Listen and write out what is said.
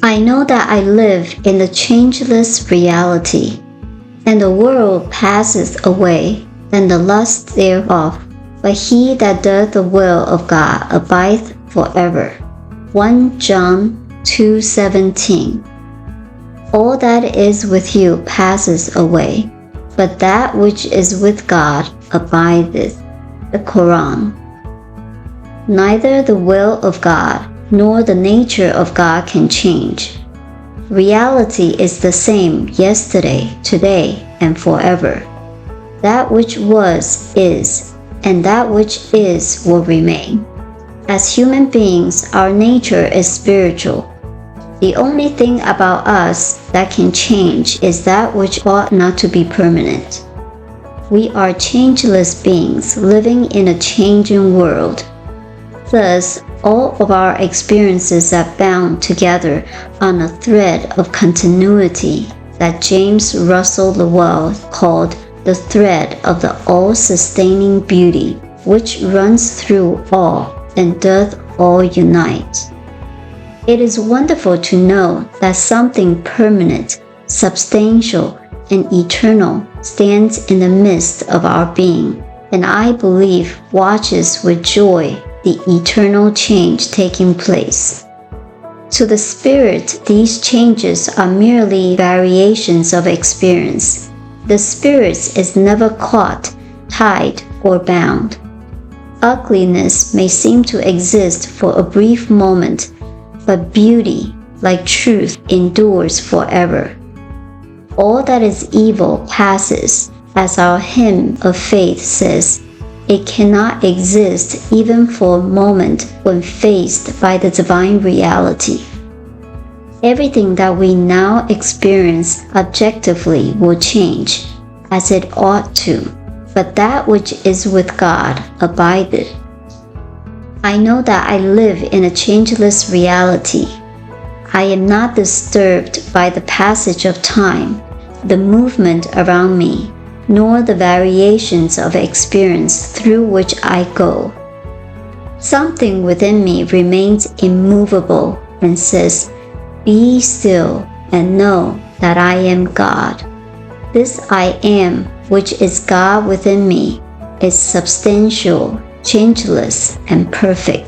I know that I live in a changeless reality, and the world passeth away, and the lust thereof, but he that doth the will of God abideth forever. 1 John 2:17. All that is with you passes away, but that which is with God abideth. The Quran. Neither the will of God nor the nature of God can change. Reality is the same yesterday, today, and forever. That which was is, and that which is will remain. As human beings, our nature is spiritual. The only thing about us that can change is that which ought not to be permanent. We are changeless beings living in a changing world. Thus, all of our experiences are bound together on a thread of continuity that James Russell Lowell called the thread of the all-sustaining beauty, which runs through all and doth all unite. It is wonderful to know that something permanent, substantial, and eternal stands in the midst of our being, and I believe watches with joy the eternal change taking place. To the spirit, these changes are merely variations of experience. The spirit is never caught, tied, or bound. Ugliness may seem to exist for a brief moment, but beauty, like truth, endures forever. All that is evil passes, as our hymn of faith says. It cannot exist even for a moment when faced by the divine reality. Everything that we now experience objectively will change, as it ought to, but that which is with God abideth. I know that I live in a changeless reality. I am not disturbed by the passage of time, the movement around me, nor the variations of experience through which I go. Something within me remains immovable and says, "Be still and know that I am God." This I am, which is God within me, is substantial, changeless, and perfect.